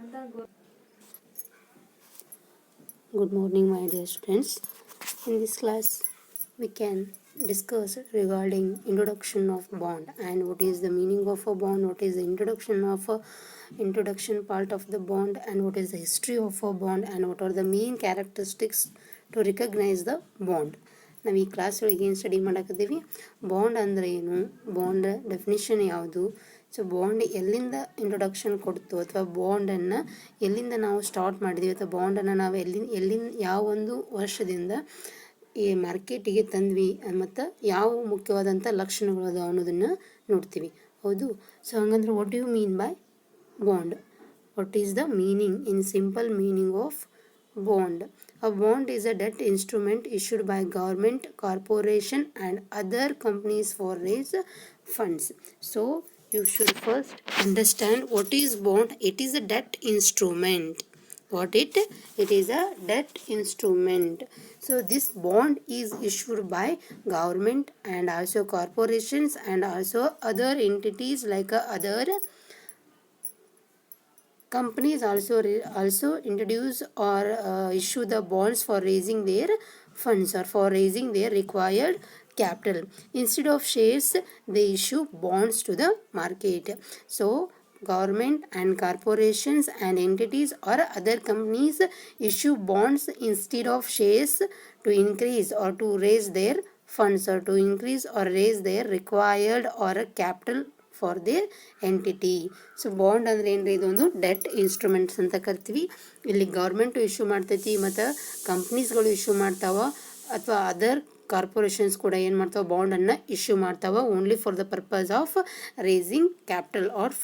Good morning, my dear students. In this class, we can discuss regarding introduction of bond and what is the meaning of a bond, what is the introduction part of the bond, and what is the history of a bond, and what are the main characteristics to recognize the bond. ನಾವು ಈ class ಒಳಗೆ ಏನು study ಮಾಡಕತ್ತೀವಿ, bond ಅಂದರೆ ಏನು, bond definition ಯಾವುದು, so bond ಎಲ್ಲಿಂದ introduction ಕೊಡ್ತು ಅಥವಾ ಬಾಂಡನ್ನು ಎಲ್ಲಿಂದ ನಾವು ಸ್ಟಾರ್ಟ್ ಮಾಡಿದ್ವಿ ಅಥವಾ ಬಾಂಡನ್ನು ನಾವು ಎಲ್ಲಿಂದ ಯಾವ ಒಂದು ವರ್ಷದಿಂದ ಈ ಮಾರ್ಕೆಟಿಗೆ ತಂದ್ವಿ ಮತ್ತು ಯಾವ ಮುಖ್ಯವಾದಂಥ ಲಕ್ಷಣಗಳು ಅದಾವ ಅನ್ನೋದನ್ನು ನೋಡ್ತೀವಿ. ಹೌದು, ಸೊ ಹಂಗಂದ್ರೆ what you mean by bond? What is the meaning in simple meaning of bond? A bond is a debt instrument issued by government, corporation and other companies for raise funds. So you should first understand what is bond. It is a debt instrument. It is a debt instrument. So this bond is issued by government and also corporations and also other entities like other companies also introduce or issue the bonds for raising their funds or for raising their required capital. Instead of shares, they issue bonds to the market. So government and corporations and entities or other companies issue bonds instead of shares to increase or to raise their funds or to increase or raise their required or capital for there entity. So bond ಅಂದರೆ ಏನು ರೀ, ಇದೊಂದು debt instruments ಅಂತ ಕರಿತೀವಿ. ಇಲ್ಲಿ government issue ಮಾಡ್ತೈತಿ ಮತ್ತು ಕಂಪ್ನೀಸ್ಗಳು issue ಮಾಡ್ತಾವ ಅಥವಾ ಅದರ್ ಕಾರ್ಪೊರೇಷನ್ಸ್ ಕೂಡ ಏನು ಮಾಡ್ತಾವೆ, ಬಾಂಡನ್ನು ಇಶ್ಯೂ ಮಾಡ್ತಾವೆ only for the purpose of raising capital or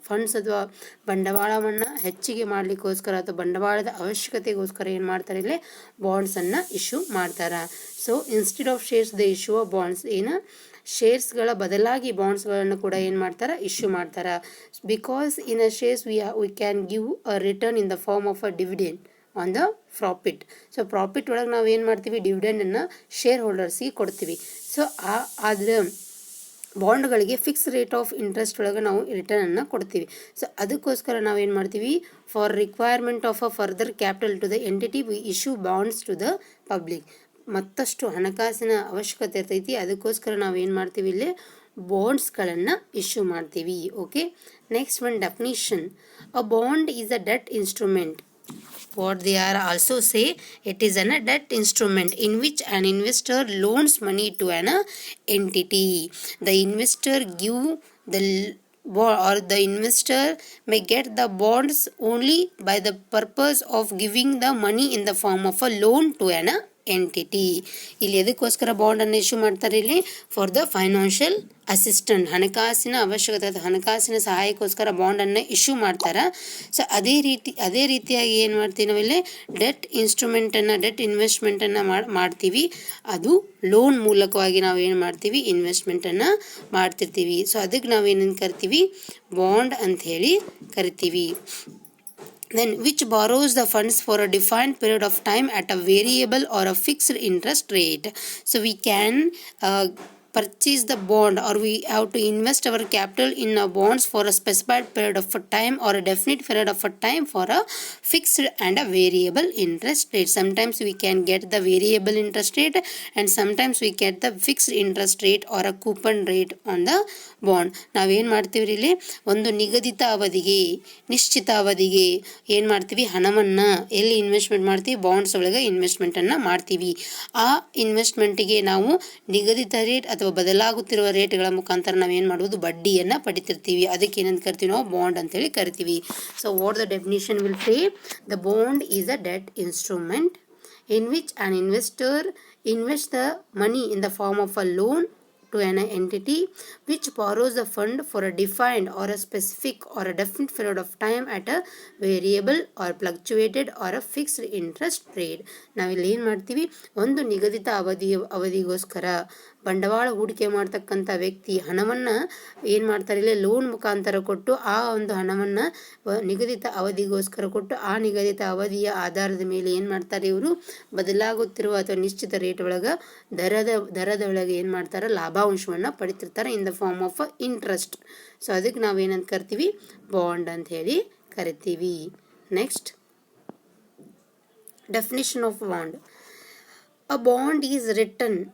funds ಅಥವಾ ಬಂಡವಾಳವನ್ನು ಹೆಚ್ಚಿಗೆ ಮಾಡಲಿಕ್ಕೋಸ್ಕರ ಅಥವಾ ಬಂಡವಾಳದ ಅವಶ್ಯಕತೆಗೋಸ್ಕರ ಏನು ಮಾಡ್ತಾರೆ, ಇಲ್ಲಿ ಬಾಂಡ್ಸನ್ನು ಇಶ್ಯೂ ಮಾಡ್ತಾರೆ. So instead of shares the issue of bonds, ಏನು ಶೇರ್ಸ್ಗಳ ಬದಲಾಗಿ ಬಾಂಡ್ಸ್ಗಳನ್ನು ಕೂಡ ಏನು ಮಾಡ್ತಾರೆ, ಇಶ್ಯೂ ಮಾಡ್ತಾರೆ. Because in a shares we can give a return in the form of a dividend on the profit. So profit ಒಳಗೆ ನಾವು ಏನು ಮಾಡ್ತೀವಿ, ಡಿವಿಡೆಂಡನ್ನು ಶೇರ್ ಹೋಲ್ಡರ್ಸಿಗೆ ಕೊಡ್ತೀವಿ. ಸೊ ಆದರೆ ಬಾಂಡ್ಗಳಿಗೆ ಫಿಕ್ಸ್ ರೇಟ್ ಆಫ್ ಇಂಟ್ರೆಸ್ಟ್ ಒಳಗೆ ನಾವು ರಿಟರ್ನನ್ನು ಕೊಡ್ತೀವಿ. ಸೊ ಅದಕ್ಕೋಸ್ಕರ ನಾವೇನು ಮಾಡ್ತೀವಿ, for requirement of a further capital to the entity we issue bonds to the public. ಮತ್ತಷ್ಟು ಹಣಕಾಸಿನ ಅವಶ್ಯಕತೆ ಇರ್ತೈತಿ, ಅದಕ್ಕೋಸ್ಕರ ನಾವು ಏನು ಮಾಡ್ತೀವಿ, ಇಲ್ಲಿ ಬಾಂಡ್ಸ್ಗಳನ್ನು ಇಶ್ಯೂ ಮಾಡ್ತೀವಿ. Okay, next one definition. A bond is a debt instrument. What they are also say, it is a debt instrument in which an investor loans money to an entity. The investor give the or the investor may get the bonds only by the purpose of giving the money in the form of a loan to an entity. ಇಲ್ಲಿ ಎದಕ್ಕೋಸ್ಕರ ಬಾಂಡನ್ನು issue ಮಾಡ್ತಾರೆ, ಇಲ್ಲಿ for the financial assistant, ಹಣಕಾಸಿನ ಅವಶ್ಯಕತೆ ಅಥವಾ ಹಣಕಾಸಿನ ಸಹಾಯಕ್ಕೋಸ್ಕರ ಬಾಂಡನ್ನು issue ಮಾಡ್ತಾರೆ. So ಅದೇ ರೀತಿಯಾಗಿ ಏನು ಮಾಡ್ತೀವಿ, ನಾವಿಲ್ಲಿ ಡೆಟ್ ಇನ್ಸ್ಟ್ರೂಮೆಂಟನ್ನು ಡೆಟ್ ಇನ್ವೆಸ್ಟ್ಮೆಂಟನ್ನು ಮಾಡ್ತೀವಿ. ಅದು ಲೋನ್ ಮೂಲಕವಾಗಿ ನಾವು ಏನು ಮಾಡ್ತೀವಿ, ಇನ್ವೆಸ್ಟ್ಮೆಂಟನ್ನು ಮಾಡ್ತಿರ್ತೀವಿ. ಸೊ ಅದಕ್ಕೆ ನಾವೇನೇನು ಕರಿತೀವಿ, ಬಾಂಡ್ ಅಂಥೇಳಿ ಕರಿತೀವಿ. Then which borrows the funds for a defined period of time at a variable or a fixed interest rate. So we can purchase the bond or we have to invest our capital in bonds for a specified period of time or a definite period of time for a fixed and a variable interest rate. Sometimes we can get the variable interest rate and sometimes we get the fixed interest rate or a coupon rate on the bond. ನಾವೇನು ಮಾಡ್ತೀವಿ, ಇಲ್ಲಿ ಒಂದು ನಿಗದಿತ ಅವಧಿಗೆ ನಿಶ್ಚಿತ ಅವಧಿಗೆ ಏನು ಮಾಡ್ತೀವಿ, ಹಣವನ್ನು ಎಲ್ಲಿ ಇನ್ವೆಸ್ಟ್ಮೆಂಟ್ ಮಾಡ್ತೀವಿ, ಬಾಂಡ್ಸ್ ಒಳಗೆ ಇನ್ವೆಸ್ಟ್ಮೆಂಟನ್ನು ಮಾಡ್ತೀವಿ. ಆ ಇನ್ವೆಸ್ಟ್ಮೆಂಟಿಗೆ ನಾವು ನಿಗದಿತ ರೇಟ್ ಅಥವಾ ಬದಲಾಗುತ್ತಿರುವ ರೇಟ್ಗಳ ಮುಖಾಂತರ ನಾವೇನು ಮಾಡುವುದು, ಬಡ್ಡಿಯನ್ನು ಪಡಿತಿರ್ತೀವಿ. ಅದಕ್ಕೆ ಏನಂತ ಕರಿತೀವಿ, ನಾವು ಬಾಂಡ್ ಅಂತೇಳಿ ಕರಿತೀವಿ. So what the definition will say, the bond is a debt instrument in which an investor invests the money in the form of a loan to an entity which borrows the fund for a defined or a specific or a definite period of time at a variable or fluctuated or a fixed interest rate. ನಾವಿಲ್ಲಿ ಏನು ಮಾಡ್ತೀವಿ, ಒಂದು ನಿಗದಿತ ಅವಧಿಗೋಸ್ಕರ ಬಂಡವಾಳ ಹೂಡಿಕೆ ಮಾಡ್ತಕ್ಕಂಥ ವ್ಯಕ್ತಿ ಹಣವನ್ನು ಏನು ಮಾಡ್ತಾರೆ, ಇಲ್ಲಿ ಲೋನ್ ಮುಖಾಂತರ ಕೊಟ್ಟು ಆ ಒಂದು ಹಣವನ್ನು ನಿಗದಿತ ಅವಧಿಗೋಸ್ಕರ ಕೊಟ್ಟು ಆ ನಿಗದಿತ ಅವಧಿಯ ಆಧಾರದ ಮೇಲೆ ಏನು ಮಾಡ್ತಾರೆ, ಇವರು ಬದಲಾಗುತ್ತಿರುವ ಅಥವಾ ನಿಶ್ಚಿತ ರೇಟ್ ಒಳಗೆ ದರದ ಒಳಗೆ ಏನು ಮಾಡ್ತಾರೆ, ಲಾಭಾಂಶವನ್ನು ಪಡಿತಿರ್ತಾರೆ in the form of interest. So ಅದಕ್ಕೆ ನಾವೇನಂತ ಕರಿತೀವಿ, ಬಾಂಡ್ ಅಂತ ಹೇಳಿ ಕರಿತೀವಿ. Next, definition of bond. A bond is written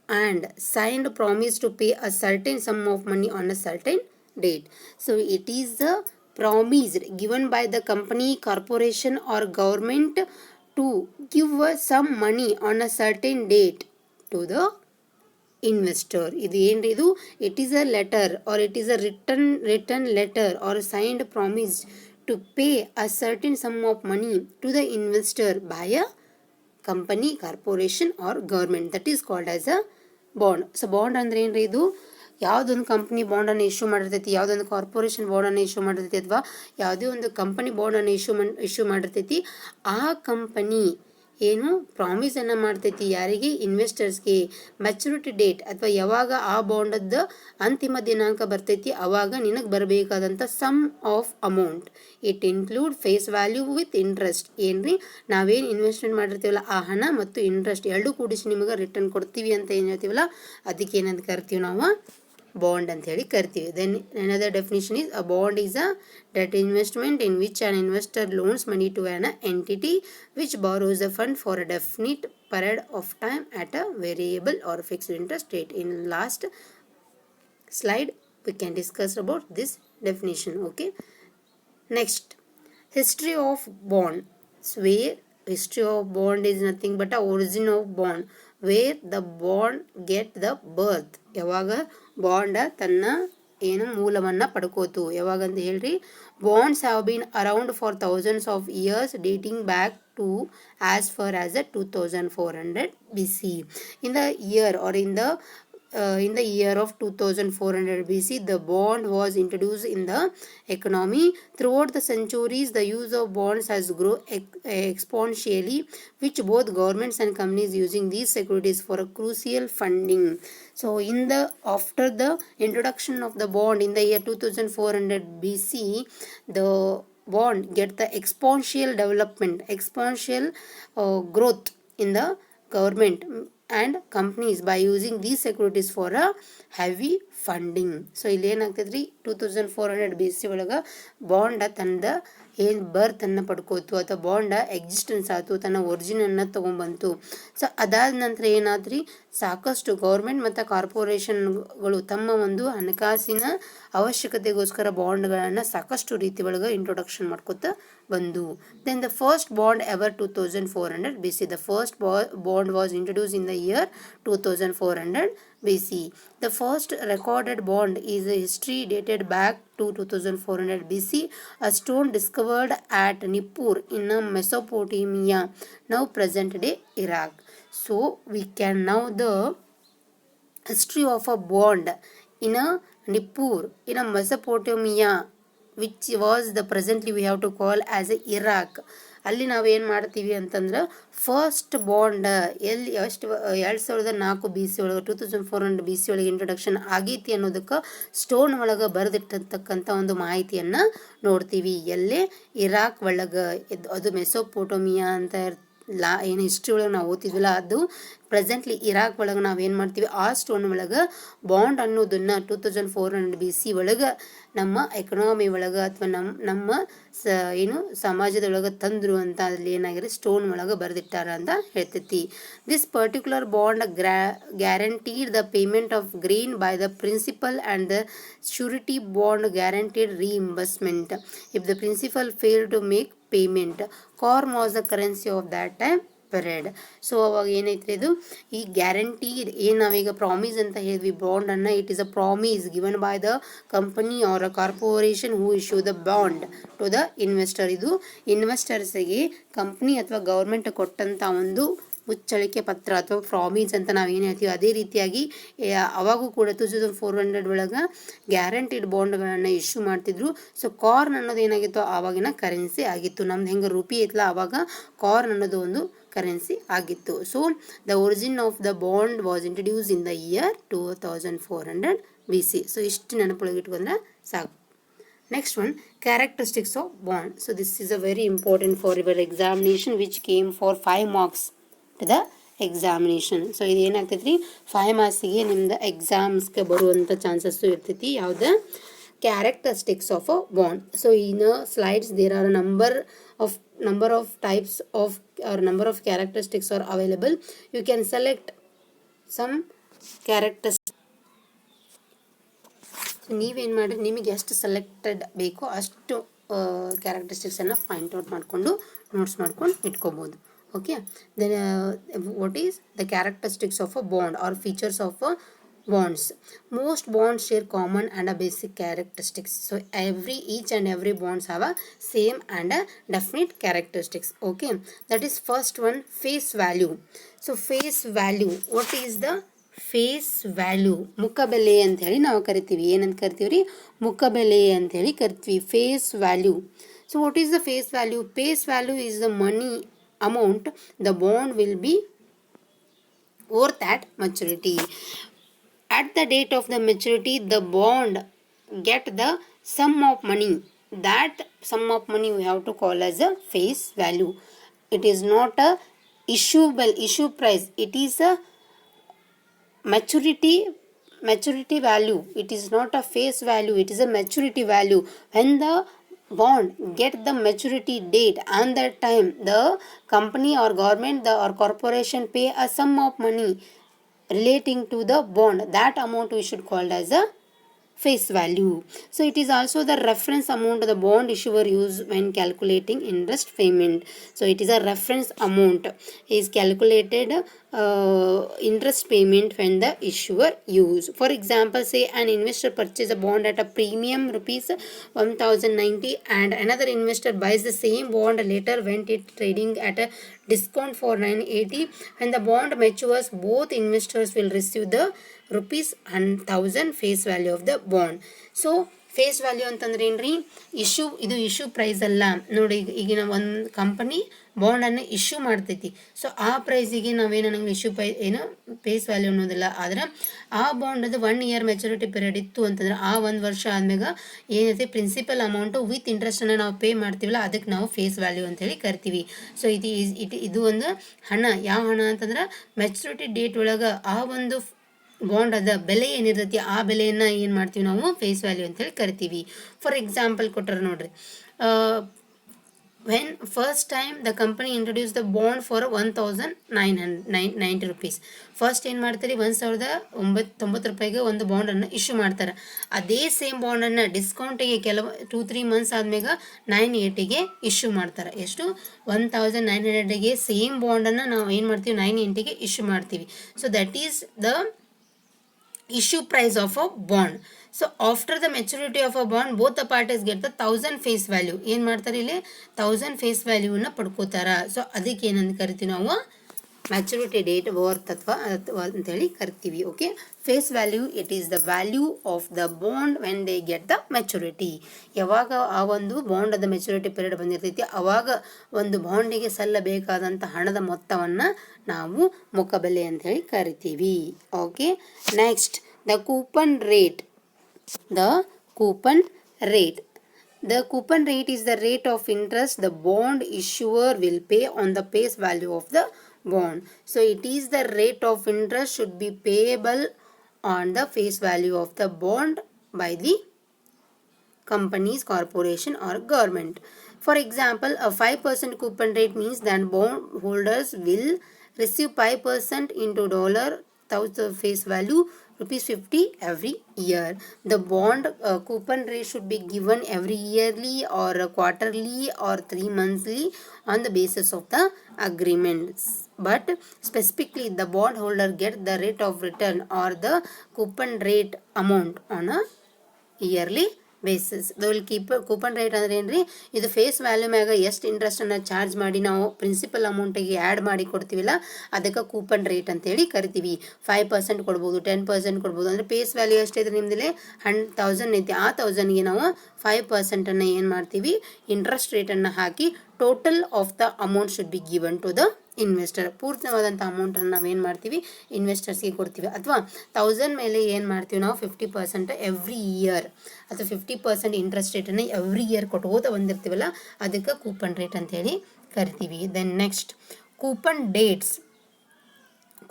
and signed promise to pay a certain sum of money on a certain date. So it is the promise given by the company, corporation or government to give some money on a certain date to the investor. ಇದು ಏನ್ರಿ ಇದು? It is a letter or it is a written letter or signed promise to pay a certain sum of money to the investor by a company, corporation or government. That is called as a bond. So bond ಅಂದ್ರೆ ಏನ್ರಿ ಇದು? ಯಾವುದೊಂದು company ಬಾಂಡನ್ನು issue ಮಾಡಿರ್ತೈತಿ, ಯಾವುದೊಂದು corporation ಬಾಂಡನ್ನು issue ಮಾಡಿರ್ತೈತಿ, ಅಥವಾ ಯಾವುದೇ ಒಂದು company ಬಾಂಡನ್ನು issue ಮಾಡಿರ್ತೈತಿ. ಆ ಕಂಪನಿ ಏನು ಪ್ರಾಮಿಸನ್ನು ಮಾಡ್ತೈತಿ ಯಾರಿಗೆ? ಇನ್ವೆಸ್ಟರ್ಸ್ಗೆ. ಮೆಚುರಿಟಿ ಡೇಟ್ ಅಥವಾ ಯಾವಾಗ ಆ ಬಾಂಡದ್ದು ಅಂತಿಮ ದಿನಾಂಕ ಬರ್ತೈತಿ ಅವಾಗ ನಿನಗೆ ಬರಬೇಕಾದಂಥ sum of amount. It include face value with interest. ಏನ್ರಿ, ನಾವೇನು ಇನ್ವೆಸ್ಟ್ಮೆಂಟ್ ಮಾಡಿರ್ತೀವಲ್ಲ ಆ ಹಣ ಮತ್ತು ಇಂಟ್ರೆಸ್ಟ್ ಎರಡೂ ಕೂಡಿಸಿ ನಿಮಗೆ ರಿಟರ್ನ್ ಕೊಡ್ತೀವಿ ಅಂತ ಏನು ಹೇಳ್ತೀವಲ್ಲ ಅದಕ್ಕೆ ಏನಂತ ಕರಿತೀವಿ ನಾವು? ಬಾಂಡ್ ಅಂತ ಹೇಳಿ ಕರಿತೀವಿ. Then another definition is a bond is a debt investment in which an investor loans money to an entity which borrows the fund for a definite period of time at a variable or fixed interest rate. In last slide we can discuss about this definition. Okay, next, history of bond. So where history of bond is nothing but a origin of bond, where the bond get the birth. ಯಾವಾಗ bond ತನ್ನ ಏನು ಮೂಲವನ್ನು ಪಡ್ಕೋತು ಯಾವಾಗ ಅಂತ ಹೇಳ್ರಿ? Bonds have been around for thousands of years dating back to as far as the 2400 BC. In the year or in the year of 2400 BC, the bond was introduced in the economy. Throughout the centuries, the use of bonds has grown exponentially, which both governments and companies using these securities for a crucial funding. So, after the introduction of the bond in the year 2400 BC, the bond get the exponential development, exponential growth in the government and companies by using these securities for a heavy funding. So ಇಲ್ಲಿ ಏನಾಗ್ತೈತ್ರಿ? 2400 BC ಒಳಗೆ bond ತನ್ನ ಏನು ಬರ್ತನ್ನು ಪಡ್ಕೋತು ಅಥವಾ ಬಾಂಡ existence ಆಯಿತು, ತನ್ನ ಒರಿಜಿನನ್ನು ತೊಗೊಂಬಂತು. So ಅದಾದ ನಂತರ ಏನಾದ್ರಿ? ಸಾಕಷ್ಟು ಗೌರ್ಮೆಂಟ್ ಮತ್ತು ಕಾರ್ಪೊರೇಷನ್ಗಳು ತಮ್ಮ ಒಂದು ಹಣಕಾಸಿನ ಅವಶ್ಯಕತೆಗೋಸ್ಕರ ಬಾಂಡ್ಗಳನ್ನು ಸಾಕಷ್ಟು ರೀತಿ ಒಳಗೆ ಇಂಟ್ರೊಡಕ್ಷನ್ ಮಾಡ್ಕೊತ ಬಂದು. Then the first bond ever 2400 BC. The first bond was introduce in the year 2400 BC. The first recorded bond is a history dated back to 2400 BC. A stone discovered at Nippur in Mesopotamia, now present day Iraq. So we can know the history of a bond in a Nippur in a Mesopotamia, which was the presently we have to call as a Iraq. ಅಲ್ಲಿ ನಾವೇನು ಮಾಡ್ತೀವಿ ಅಂತಂದ್ರೆ first bond ಎಲ್ಲಿ 2004 BC ಒಳಗೆ 2400 BC ಒಳಗೆ introduction ಆಗೈತಿ ಅನ್ನೋದಕ್ಕೆ stone ಒಳಗೆ ಬರೆದಿಟ್ಟಿರ್ತಕ್ಕಂಥ ಒಂದು ಮಾಹಿತಿಯನ್ನು ನೋಡ್ತೀವಿ. ಎಲ್ಲೇ? ಇರಾಕ್ ಒಳಗೆ. ಅದು ಮೆಸೊಪೊಟೋಮಿಯಾ ಅಂತ ಏನು ಹಿಸ್ಟ್ರಿ ಒಳಗೆ ನಾವು ಓದ್ತಿದ್ವಲ್ಲ ಅದು ಪ್ರೆಸೆಂಟ್ಲಿ ಇರಾಕ್ ಒಳಗೆ ನಾವೇನು ಮಾಡ್ತೀವಿ ಆ ಸ್ಟೋನ್ ಒಳಗೆ ಬಾಂಡ್ ಅನ್ನೋದನ್ನು 2400 BC ಒಳಗೆ ನಮ್ಮ ಎಕನಾಮಿ ಒಳಗೆ ಅಥವಾ ನಮ್ಮ ಏನು ಸಮಾಜದೊಳಗೆ ತಂದರು ಅಂತ ಅಲ್ಲಿ ಏನಾಗಿದೆ ಸ್ಟೋನ್ ಒಳಗೆ ಬರೆದಿಟ್ಟಾರ ಅಂತ ಹೇಳ್ತೈತಿ. This particular bond guaranteed the payment of grain by the principal and the surety bond guaranteed reimbursement if the principal fail to make payment. Corn was the currency of that time period. So ಅವಾಗ ಏನೈತ್ರಿ ಇದು? ಈ guarantee ಏನು ನಾವೀಗ promise ಅಂತ ಹೇಳಿದ್ವಿ ಬಾಂಡನ್ನು, it is a promise given by the company or a corporation who issue the bond to the investor. ಇದು ಇನ್ವೆಸ್ಟರ್ಸಿಗೆ ಕಂಪ್ನಿ ಅಥವಾ ಗೌರ್ಮೆಂಟ್ ಕೊಟ್ಟಂಥ ಒಂದು ಮುಚ್ಚಳಿಕೆ ಪತ್ರ ಅಥವಾ ಪ್ರಾಮಿಸ್ ಅಂತ ನಾವು ಏನು ಹೇಳ್ತೀವಿ. ಅದೇ ರೀತಿಯಾಗಿ ಅವಾಗೂ ಕೂಡ 2400 ಒಳಗೆ ಗ್ಯಾರಂಟಿಡ್ ಬಾಂಡ್ಗಳನ್ನು ಇಶ್ಯೂ ಮಾಡ್ತಿದ್ರು. ಸೊ ಕಾರ್ನ್ ಅನ್ನೋದು ಏನಾಗಿತ್ತು ಆವಾಗಿನ ಕರೆನ್ಸಿ ಆಗಿತ್ತು. ನಮ್ದು ಹೆಂಗೆ ರೂಪಿ ಐತಲ್ಲ ಆವಾಗ ಕಾರ್ನ್ ಅನ್ನೋದು ಒಂದು ಕರೆನ್ಸಿ ಆಗಿತ್ತು. So the origin of the bond was introduce in the year 2400 BC. So ಇಷ್ಟು ನೆನಪೊಳಗೆ ಇಟ್ಕೊಂಡ್ರೆ ಸಾಕು. Next one, characteristics of bond. So this is a very important for your examination which came for 5 marks to the examination. So ಇದು ಏನಾಗ್ತೈತಿ ರೀ 5 ಮಾರ್ಕ್ಸಿಗೆ ನಿಮ್ದು ಎಕ್ಸಾಮ್ಸ್ಗೆ ಬರುವಂಥ chances ಇರ್ತೈತಿ. ಯಾವ್ದು? characteristics of a bond. So in the slides there are a number of types of or number of characteristics are available. You can select some characteristics. ನೀವೇನು ಮಾಡಿರಿ, ನಿಮಗೆ ಎಷ್ಟು ಸೆಲೆಕ್ಟೆಡ್ ಬೇಕೋ ಅಷ್ಟು ಕ್ಯಾರೆಕ್ಟರಿಸ್ಟಿಕ್ಸನ್ನು ಫೈಂಡ್ ಔಟ್ ಮಾಡಿಕೊಂಡು ನೋಟ್ಸ್ ಮಾಡ್ಕೊಂಡು ಇಟ್ಕೋಬೋದು. Okay, then what is the characteristics of a bond are features of a bonds. Most bonds share common and a basic characteristics. So each and every bonds have a same and a definite characteristics. Okay, that is first one, face value. So face value, what is the face value? ಮುಖಬೆಲೆ ಅಂತ ಹೇಳಿ ನಾವು ಕರಿತೀವಿ. ಏನಂತ ಕರಿತೀವಿ ರೀ? ಮುಖಬೆಲೆ ಅಂತ ಹೇಳಿ ಕರಿತೀವಿ, face value. So what is the face value? Face value is the money amount the bond will be worth at maturity. At the date of the maturity, the bond get the sum of money. That sum of money we have to call as a face value. It is not a issue price. It is a maturity value. It is not a face value, it is a maturity value. When the bond get the maturity date, and that time the company or government or corporation pay a sum of money relating to the bond, that amount we should call as a face value. So it is also the reference amount the bond issuer use when calculating interest payment. So it is a reference amount is calculated interest payment when the issuer use. For example, say an investor purchase a bond at a premium rupees 1090 and another investor buys the same bond later when it trading at a discount for 980. When the bond matures, both investors will receive the rupees 1000 face value of the bond. So face value ಅಂತಂದ್ರೆ ಏನ್ರಿ? ಇದು issue price ಅಲ್ಲ ನೋಡಿ. ಈಗಿನ ಒಂದು company ಬಾಂಡನ್ನು issue ಮಾಡ್ತೈತಿ. So ಆ ಪ್ರೈಸಿಗೆ ನಾವೇನು ನಂಗೆ ಇಶ್ಯೂ ಫೇಸ್ ವ್ಯಾಲ್ಯೂ ಅನ್ನೋದಿಲ್ಲ. ಆದ್ರೆ ಆ ಬಾಂಡ್ ಅದು 1 year ಮೆಚುರಿಟಿ ಪೀರಿಯಡ್ ಇತ್ತು ಅಂತಂದ್ರೆ ಆ 1 ವರ್ಷ ಆದ್ಮ್ಯಾಗ ಏನೈತಿ ಪ್ರಿನ್ಸಿಪಲ್ ಅಮೌಂಟು ವಿತ್ ಇಂಟ್ರೆಸ್ಟನ್ನು ನಾವು ಪೇ ಮಾಡ್ತೀವಲ್ಲ, ಅದಕ್ಕೆ ನಾವು ಫೇಸ್ ವ್ಯಾಲ್ಯೂ ಅಂತೇಳಿ ಕರಿತೀವಿ. ಸೊ ಇದು ಒಂದು ಹಣ. ಯಾವ ಹಣ ಅಂತಂದ್ರೆ ಮೆಚುರಿಟಿ ಡೇಟ್ ಒಳಗೆ ಆ ಒಂದು ಬಾಂಡ್ ಅದ ಬೆಲೆ ಏನಿರ್ತೈತಿ ಆ ಬೆಲೆಯನ್ನು ಏನು ಮಾಡ್ತೀವಿ ನಾವು ಫೇಸ್ ವ್ಯಾಲ್ಯೂ ಅಂತೇಳಿ ಕರಿತೀವಿ. ಫಾರ್ ಎಕ್ಸಾಂಪಲ್ ಕೊಟ್ಟರೆ ನೋಡ್ರಿ, when first time the company introduce the bond for 1990 rupees. First ಏನು ಮಾಡ್ತಾರೆ, 1990 ರೂಪಾಯಿಗೆ ಒಂದು ಬಾಂಡನ್ನು ಇಶ್ಯೂ ಮಾಡ್ತಾರೆ. ಅದೇ ಸೇಮ್ ಬಾಂಡನ್ನು ಡಿಸ್ಕೌಂಟಿಗೆ ಕೆಲವು 2-3 months ಆದ್ಮೇಗ 980ಗೆ ಇಶ್ಯೂ ಮಾಡ್ತಾರೆ. ಎಷ್ಟು? 1900ಗೆ ಸೇಮ್ ಬಾಂಡನ್ನು ನಾವು ಏನು ಮಾಡ್ತೀವಿ 980ಗೆ ಇಶ್ಯೂ ಮಾಡ್ತೀವಿ. So that is the issue price of a bond. So after the maturity of a bond, both the parties get the 1000 face value. ಏನು ಮಾಡ್ತಾರೆ ಇಲ್ಲಿ 1000 face value ನ ಪಡ್ಕೋತಾರ. ಸೊ ಅದಕ್ಕೆ ಏನಂತ ಕರಿತೀವಿ ನಾವು ಮ್ಯಾಚುರಿಟಿ ಡೇಟ್ ವರ್ತ್ ಅಥವಾ ಅಂತೇಳಿ ಕರಿತೀವಿ. Okay, face value it is the value of the bond when they get the maturity. ಯಾವಾಗ ಆ ಒಂದು ಬಾಂಡ್ ಅದ ಮೆಚುರಿಟಿ ಪೀರಿಯಡ್ ಬಂದಿರ್ತೈತಿ ಅವಾಗ ಒಂದು ಬಾಂಡಿಗೆ ಸಲ್ಲಬೇಕಾದಂಥ ಹಣದ ಮೊತ್ತವನ್ನು ನಾವು ಮುಖಬೆಲೆ ಅಂತ ಹೇಳಿ ಕರಿತೀವಿ. Okay, next the coupon rate. The coupon rate is the rate of interest the bond issuer will pay on the face value of the bond. So it is the rate of interest should be payable on the face value of the bond by the companies, corporation or government. For example, a 5% coupon rate means that bond holders will receive 5% into $1000 face value ₹50 every year. The bond coupon rate should be given every yearly or quarterly or 3 monthly on the basis of the agreements. But specifically the bond holder get the rate of return or the coupon rate amount on a yearly basis. Coupon rate ಅಂದ್ರೆ ಏನ್ರಿ? ಇದು face value ಮ್ಯಾಗ ಎಷ್ಟು ಇಂಟ್ರೆಸ್ಟನ್ನು charge ಮಾಡಿ ನಾವು principal ಅಮೌಂಟಿಗೆ add ಮಾಡಿ ಕೊಡ್ತೀವಿಲ್ಲ ಅದಕ್ಕೆ coupon rate ಅಂತೇಳಿ ಕರಿತೀವಿ. 5% ಕೊಡ್ಬೋದು, 10% ಕೊಡ್ಬೋದು. ಅಂದರೆ ಫೇಸ್ ವ್ಯಾಲ್ಯೂ ಎಷ್ಟೈತೆ ನಿಮ್ಮದಲ್ಲಿ 1000 ಐತಿ. ಆ 1000ಗೆ ನಾವು 5%ಅನ್ನು ಏನು ಮಾಡ್ತೀವಿ ಇಂಟ್ರೆಸ್ಟ್ ರೇಟನ್ನು ಹಾಕಿ total of the amount should be given to the investor. ಪೂರ್ತಿಯಾದಂಥ ಅಮೌಂಟನ್ನು ನಾವೇನು ಮಾಡ್ತೀವಿ ಇನ್ವೆಸ್ಟರ್ಸ್ಗೆ ಕೊಡ್ತೀವಿ. ಅಥವಾ 1000 ಮೇಲೆ ಏನು ಮಾಡ್ತೀವಿ ನಾವು 50% ಎವ್ರಿ ಇಯರ್ ಅಥವಾ 50% ಇಂಟ್ರೆಸ್ಟ್ ರೇಟನ್ನು ಎವ್ರಿ ಇಯರ್ ಕೊಟ್ಕೋತ ಬಂದಿರ್ತೀವಲ್ಲ ಅದಕ್ಕೆ ಕೂಪನ್ ರೇಟ್ ಅಂತೇಳಿ ಕರಿತೀವಿ. Then next coupon dates.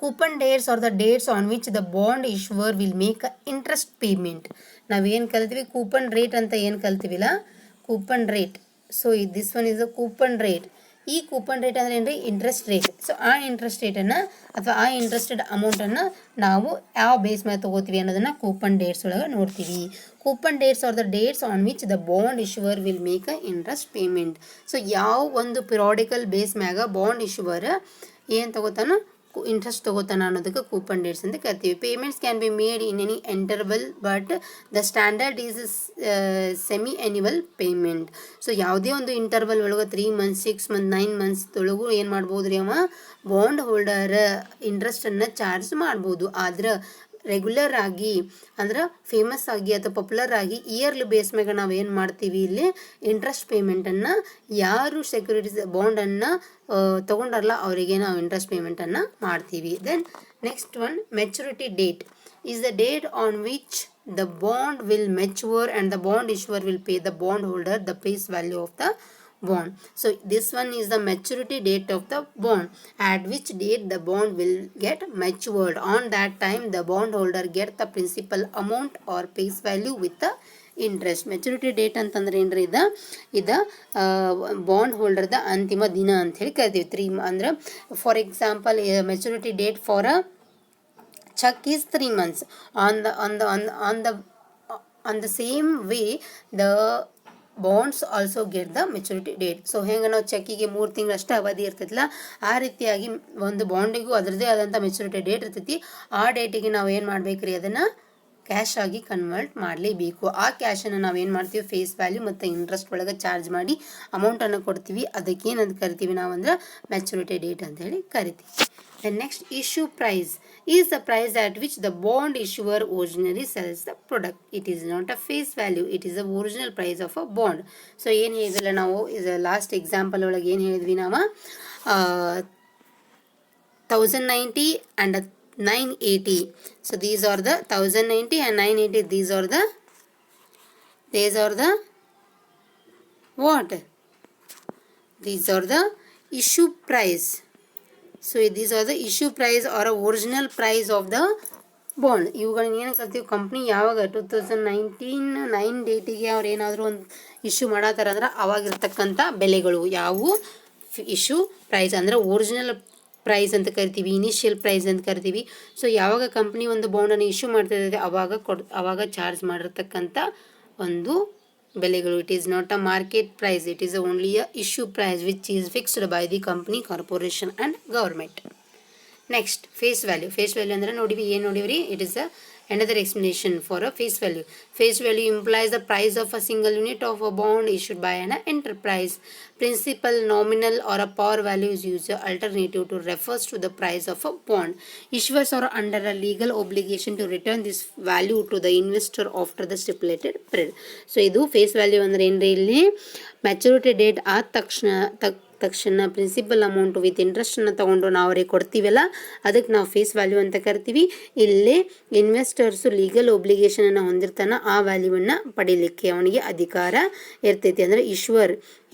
Coupon dates are the dates on which the bond issuer will make a interest payment. ನಾವೇನು ಕಲ್ತೀವಿ ಕೂಪನ್ ರೇಟ್ ಅಂತ ಏನು ಕಲ್ತೀವಿಲ್ಲ, coupon rate. So this one is a coupon rate. ಈ coupon rate ಅಂದರೆ ಏನ್ರಿ, interest rate. So ಆ interest ರೇಟನ್ನು ಅಥವಾ ಆ ಇಂಟ್ರೆಸ್ಟೆಡ್ ಅಮೌಂಟನ್ನು ನಾವು ಯಾವ ಬೇಸ್ ಮೇಲೆ ತೊಗೋತೀವಿ ಅನ್ನೋದನ್ನು ಕೂಪನ್ ಡೇಟ್ಸ್ ಒಳಗೆ ನೋಡ್ತೀವಿ. Coupon dates are the dates on which the bond issuer will make a interest payment. So ಯಾವ ಒಂದು ಪಿರಿಯಾಡಿಕಲ್ ಬೇಸ್ ಮ್ಯಾಗ ಬಾಂಡ್ ಇಶ್ಯೂವರ್ ಏನು ತಗೋತಾನೋ ಇಂಟ್ರೆಸ್ಟ್ ತಗೋತಾನ ಅನ್ನೋದಕ್ಕೆ ಕೂಪನ್ ಡೇಟ್ಸ್ ಅಂತ ಕರಿತೀವಿ. Payments can be made in any interval but the standard is semi annual payment. So ಯಾವುದೇ ಒಂದು ಇಂಟರ್ವಲ್ ಒಳಗೆ 3 months 6 months 9 months ಒಳಗೂ ಏನು ಮಾಡ್ಬೋದು ರೀ, ಅವ ಬಾಂಡ್ ಹೋಲ್ಡರ್ ಇಂಟ್ರೆಸ್ಟನ್ನು ಚಾರ್ಜ್ ಮಾಡ್ಬೋದು. ಆದ್ರೆ ರೆಗ್ಯುಲರ್ ಆಗಿ ಅಂದ್ರೆ ಫೇಮಸ್ ಆಗಿ ಅಥವಾ ಪಾಪ್ಯುಲರ್ ಆಗಿ ಇಯರ್ಲಿ ಬೇಸ್ ಮ್ಯಾಗ ನಾವು ಏನು ಮಾಡ್ತೀವಿ, ಇಲ್ಲಿ ಇಂಟ್ರೆಸ್ಟ್ ಪೇಮೆಂಟನ್ನು ಯಾರು ಸೆಕ್ಯೂರಿಟೀಸ್ ಬಾಂಡನ್ನು ತೊಗೊಂಡಾರಲ್ಲ ಅವರಿಗೆ ನಾವು ಇಂಟ್ರೆಸ್ಟ್ ಪೇಮೆಂಟನ್ನು ಮಾಡ್ತೀವಿ. Then next one, maturity date is the date on which the bond will mature and the bond issuer will pay the bond holder the face value of the bond. So this one is the maturity date of the bond, at which date the bond will get matured. On that time the bond holder get the principal amount or face value with the interest. Maturity date ಅಂತಂದ್ರೆ ಏನ್ರಿ, ಇದು bond ಹೋಲ್ಡರ್ದ ಅಂತಿಮ ದಿನ ಅಂತ ಹೇಳಿ ಕರಿತೀವಿ. 3 ಅಂದ್ರೆ for example maturity date for a check is 3 months. On the same way the bonds also get the maturity date. So ಹೆಂಗೆ ನಾವು ಚೆಕ್ಕಿಗೆ 3 ತಿಂಗಳಷ್ಟೇ ಅವಧಿ ಇರ್ತೈತಿಲ್ಲ, ಆ ರೀತಿಯಾಗಿ ಒಂದು ಬಾಂಡಿಗೂ ಅದರದೇ ಆದಂಥ ಮೆಚುರಿಟಿ ಡೇಟ್ ಇರ್ತೈತಿ. ಆ ಡೇಟಿಗೆ ನಾವು ಏನು ಮಾಡ್ಬೇಕ್ರಿ, ಅದನ್ನು ಕ್ಯಾಶ್ ಆಗಿ ಕನ್ವರ್ಟ್ ಮಾಡಲೇಬೇಕು. ಆ ಕ್ಯಾಶನ್ನು ನಾವೇನು ಮಾಡ್ತೀವಿ, ಫೇಸ್ ವ್ಯಾಲ್ಯೂ ಮತ್ತು ಇಂಟ್ರೆಸ್ಟ್ ಒಳಗೆ ಚಾರ್ಜ್ ಮಾಡಿ ಅಮೌಂಟನ್ನು ಕೊಡ್ತೀವಿ. ಅದಕ್ಕೇನಂತ ಕರಿತೀವಿ ನಾವು ಅಂದ್ರೆ ಮೆಚುರಿಟಿ ಡೇಟ್ ಅಂತ ಹೇಳಿ ಕರಿತೀವಿ. The next, issue price is the price at which the bond issuer originally sells the product. It is not a face value, it is the original price of a bond. So ಏನು ಹೇಳಿದ್ರಲ್ಲ ನಾವು, ಇದು last example ಒಳಗೆ ಏನು ಹೇಳಿದ್ವಿ ನಾವು, 1090 and 980. So these are the 1090 and 980. These are the what? These are the issue price. So these are the issue price or a original price of the bond. ಇವುಗಳನ್ನ ಏನು ಕರಿತೀವಿ, ಕಂಪ್ನಿ ಯಾವಾಗ 2019 ಡೇಟಿಗೆ ಅವ್ರು ಏನಾದರೂ ಒಂದು ಇಶ್ಯೂ ಮಾಡತ್ತಾರ ಅಂದ್ರೆ ಅವಾಗಿರ್ತಕ್ಕಂಥ ಬೆಲೆಗಳು ಯಾವುವು, ಇಶ್ಯೂ ಪ್ರೈಸ್ ಅಂದರೆ ಒರಿಜಿನಲ್ ಪ್ರೈಸ್ ಅಂತ ಕರಿತೀವಿ, ಇನಿಷಿಯಲ್ ಪ್ರೈಸ್ ಅಂತ ಕರಿತೀವಿ. ಸೊ ಯಾವಾಗ ಕಂಪ್ನಿ ಒಂದು ಬಾಂಡನ್ನು ಇಶ್ಯೂ ಮಾಡ್ತಿರ್ತದೆ ಅವಾಗ ಚಾರ್ಜ್ ಮಾಡಿರ್ತಕ್ಕಂಥ ಒಂದು ಬೆಲೆಗಳು. It is not a market price, it is only a issue price which is fixed by the company, corporation and government. Next, face value. Face value ಅಂದರೆ ನೋಡಿವ್ರಿ, it is another explanation for a face value. Face value implies the price of a single unit of a bond issued by an enterprise. Principal, nominal or a par value is used alternative to refers to the price of a bond. Issuers are under a legal obligation to return this value to the investor after the stipulated period. So ಇದು face value ಅಂದರೆ ಏನ್ರಿ, ಇಲ್ಲಿ maturity date ಆದ ತಕ್ಷಣ principal amount with ಇಂಟ್ರೆಸ್ಟನ್ನು ತೊಗೊಂಡು ನಾವು ಅವ್ರಿಗೆ ಕೊಡ್ತೀವಲ್ಲ, ಅದಕ್ಕೆ ನಾವು ಫೇಸ್ ವ್ಯಾಲ್ಯೂ ಅಂತ ಕರಿತೀವಿ. ಇಲ್ಲಿ ಇನ್ವೆಸ್ಟರ್ಸು ಲೀಗಲ್ ಒಬ್ಲಿಗೇಷನನ್ನು ಹೊಂದಿರ್ತಾನೆ, ಆ ವ್ಯಾಲ್ಯೂವನ್ನು ಪಡೀಲಿಕ್ಕೆ ಅವನಿಗೆ ಅಧಿಕಾರ ಇರ್ತೈತಿ. ಅಂದರೆ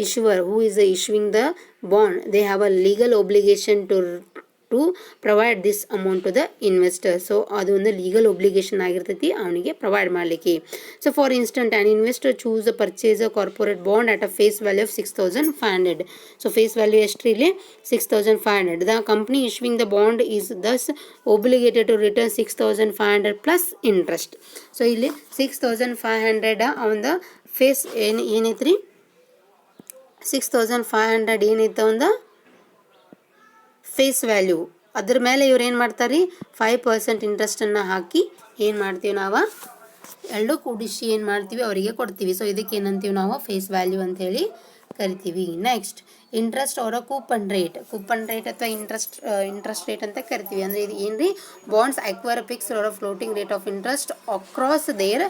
issuer who is issuing the bond, they have a legal obligation to provide this amount to the investor. So ಅದು ಒಂದು ಲೀಗಲ್ ಒಬ್ಲಿಗೇಷನ್ ಆಗಿರ್ತೈತಿ ಅವನಿಗೆ ಪ್ರೊವೈಡ್ ಮಾಡಲಿಕ್ಕೆ. So for instant an investor choose the purchase a corporate bond at a face value of 6500. So face value ಎಷ್ಟು ಇಲ್ಲಿ 6500. The company issuing the bond is thus obligated to return 6500 plus interest. So ಇಲ್ಲಿ 6500 ಅವನ face ಏನೈತ್ರಿ, 6500 ಏನೈತೆ ಒಂದು face value. ಅದ್ರ ಮೇಲೆ ಇವ್ರು ಏನು ಮಾಡ್ತಾರೆ, 5% ಇಂಟ್ರೆಸ್ಟನ್ನು ಹಾಕಿ ಏನು ಮಾಡ್ತೀವಿ ನಾವು, ಎರಡು ಕೂಡಿಸಿ ಏನು ಮಾಡ್ತೀವಿ ಅವರಿಗೆ ಕೊಡ್ತೀವಿ. ಸೊ ಇದಕ್ಕೆ ಏನಂತೀವಿ ನಾವು, ಫೇಸ್ ವ್ಯಾಲ್ಯೂ ಅಂತ ಹೇಳಿ ಕರಿತೀವಿ. ನೆಕ್ಸ್ಟ್, ಇಂಟ್ರೆಸ್ಟ್ ಅವರ ಕೂಪನ್ ರೇಟ್ ಅಥವಾ ಇಂಟ್ರೆಸ್ಟ್ ರೇಟ್ ಅಂತ ಕರಿತೀವಿ. ಅಂದರೆ ಇದು ಏನ್ರಿ, ಬಾಂಡ್ಸ್ ಅಕ್ವೈರ್ ಫಿಕ್ಸ್ಡ್ ಅವರ floating rate of interest across their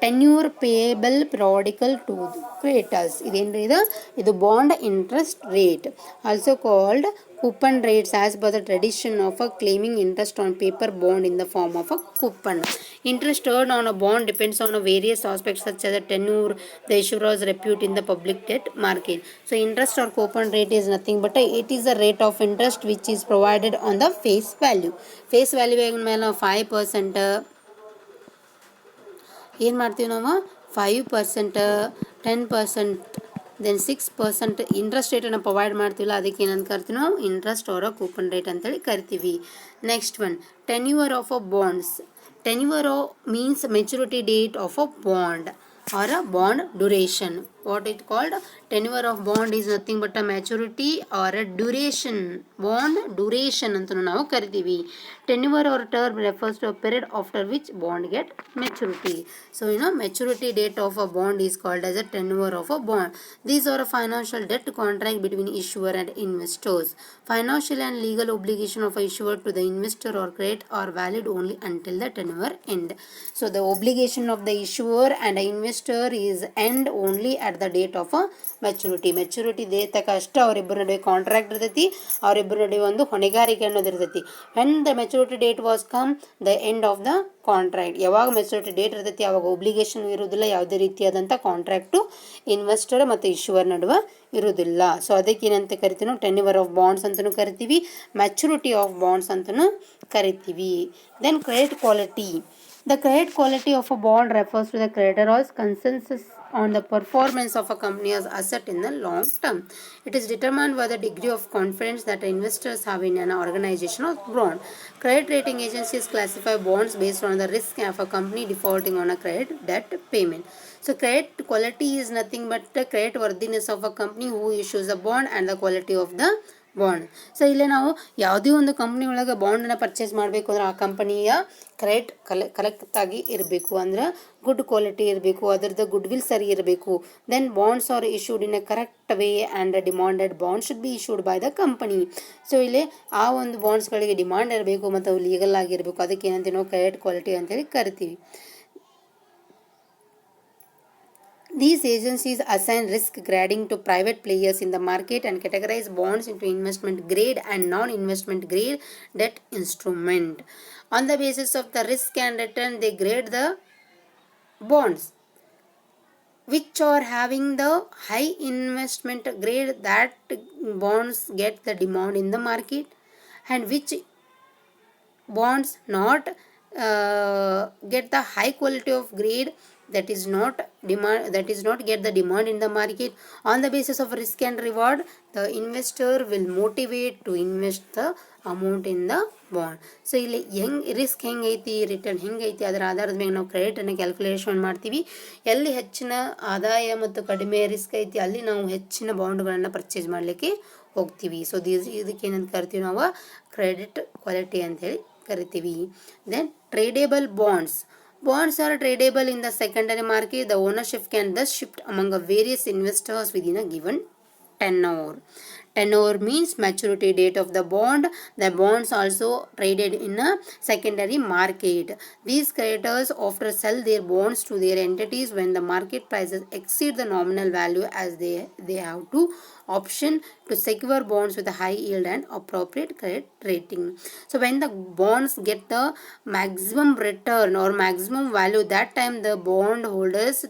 tenure payable periodical to creditors. ಇದೇನ್ರಿ ಇದು bond interest rate, also called coupon rates as per the tradition of a claiming interest on paper bond in the form of a coupon. Interest earned on a bond depends on a various aspects such as the tenure, the issuer's repute in the public debt market. So interest or coupon rate is nothing but it is a rate of interest which is provided on the face value. Face value ಮೇಲೆ 5% ಏನು ಮಾಡ್ತೀವಿ ನಾವು 5%, 10%, then 6% interest ರೇಟನ್ನು provide ಮಾಡ್ತೀವಲ್ಲ, ಅದಕ್ಕೆ ಏನಂತ ಕರಿತೀವಿ ನಾವು interest or coupon rate ಅಂತೇಳಿ ಕರಿತೀವಿ. Next one, tenure of a bonds. Tenure means maturity date of a bond or a bond duration. What it called? Tenure of bond is nothing but a maturity or a duration. Bond duration ಅಂತಲೂ ನಾವು ಕರಿತೀವಿ. Tenure or term refers to a period after which bond get maturity. So maturity date of a bond is called as a tenure of a bond. These are a financial debt contract between issuer and investors. Financial and legal obligation of a issuer to the investor or credit are valid only until the tenure end. So the obligation of the issuer and the investor is end only at the date of a maturity. Maturity date ತಕ್ಕ ಅಷ್ಟು ಅವರಿಬ್ಬರ ನಡುವೆ contract ಇರ್ತೈತಿ, ಅವರಿಬ್ಬರ ನಡುವೆ ಒಂದು ಹೊಣೆಗಾರಿಕೆ ಅನ್ನೋದು ಇರ್ತೈತಿ. When the maturity date was come, the end of the contract. ಯಾವಾಗ ಮೆಚುರಿಟಿ ಡೇಟ್ ಇರ್ತೈತಿ ಆವಾಗ ಒಬ್ಲಿಗೇಷನ್ ಇರುವುದಿಲ್ಲ, ಯಾವುದೇ ರೀತಿಯಾದಂಥ ಕಾಂಟ್ರಾಕ್ಟು ಇನ್ವೆಸ್ಟರ್ ಮತ್ತು ಇಶ್ಯೂವರ್ ನಡುವೆ ಇರುವುದಿಲ್ಲ. ಸೊ ಅದಕ್ಕೆ ಏನಂತ ಕರಿತೀವಿ ನಾವು ಟೆನ್ಯೂರ್ ಆಫ್ ಬಾಂಡ್ಸ್ ಅಂತಲೂ ಕರಿತೀವಿ, ಮೆಚುರಿಟಿ ಆಫ್ ಬಾಂಡ್ಸ್ ಅಂತಲೂ ಕರಿತೀವಿ. Then credit quality. The credit quality of a bond refers to the creditor's consensus on the performance of a company as asset in the long term. It is determined by the degree of confidence that investors have in an organization or bond. Credit rating agencies classify bonds based on the risk of a company defaulting on a credit debt payment. So credit quality is nothing but the credit worthiness of a company who issues a bond and the quality of the bond. So ಇಲ್ಲೇ ನಾವು ಯಾವುದೇ ಒಂದು company ಒಳಗೆ ಬಾಂಡನ್ನು purchase ಮಾಡಬೇಕು ಅಂದ್ರೆ ಆ ಕಂಪನಿಯ credit ಕರೆಕ್ಟಾಗಿ ಇರಬೇಕು, ಅಂದ್ರೆ ಗುಡ್ ಕ್ವಾಲಿಟಿ ಇರಬೇಕು, ಅದರದ್ದು ಗುಡ್ ವಿಲ್ ಸರಿ ಇರಬೇಕು. Then bonds are issued in a correct way and demanded bond should be issued by the company. So ಇಲ್ಲಿ ಆ ಒಂದು ಬಾಂಡ್ಸ್ಗಳಿಗೆ ಡಿಮಾಂಡ್ ಇರಬೇಕು ಮತ್ತು ಅವು ಲೀಗಲ್ ಆಗಿರಬೇಕು. ಅದಕ್ಕೆ ಏನಂತೀವಿ ನಾವು ಕ್ರೆಡಿಟ್ ಕ್ವಾಲಿಟಿ ಅಂತೇಳಿ ಕರಿತೀವಿ. These agencies assign risk grading to private players in the market and categorize bonds into investment grade and non-investment grade debt instrument. On the basis of the risk and return, they grade the bonds which are having the high investment grade, that bonds get the demand in the market, and which bonds not get the high quality of grade, that is not get the demand in the market. On the basis of risk and reward, the investor will motivate to invest the amount in the bond. So ಇಲ್ಲಿ risk ಹೆಂಗೈತಿ, return ಹೆಂಗೈತಿ, ಅದರ ಆಧಾರದ ಮೇಲೆ ನಾವು ಕ್ರೆಡಿಟನ್ನು calculation ಮಾಡ್ತೀವಿ. ಎಲ್ಲಿ ಹೆಚ್ಚಿನ ಆದಾಯ ಮತ್ತು ಕಡಿಮೆ ರಿಸ್ಕ್ ಐತಿ ಅಲ್ಲಿ ನಾವು ಹೆಚ್ಚಿನ ಬಾಂಡ್ಗಳನ್ನು ಪರ್ಚೇಸ್ ಮಾಡಲಿಕ್ಕೆ ಹೋಗ್ತೀವಿ. ಸೊ ಇದಕ್ಕೆ ಏನಂತ ಕರಿತೀವಿ ನಾವು ಕ್ರೆಡಿಟ್ ಕ್ವಾಲಿಟಿ ಅಂತೇಳಿ ಕರಿತೀವಿ. Then tradable bonds. Bonds are tradable in the secondary market. The ownership can thus shift among various investors within a given tenure. Tenure means maturity date of the bond. The bonds also traded in a secondary market. These creditors often sell their bonds to their entities when the market prices exceed the nominal value, as they have to option to secure bonds with a high yield and appropriate credit rating. So when the bonds get the maximum return or maximum value, that time the bond holders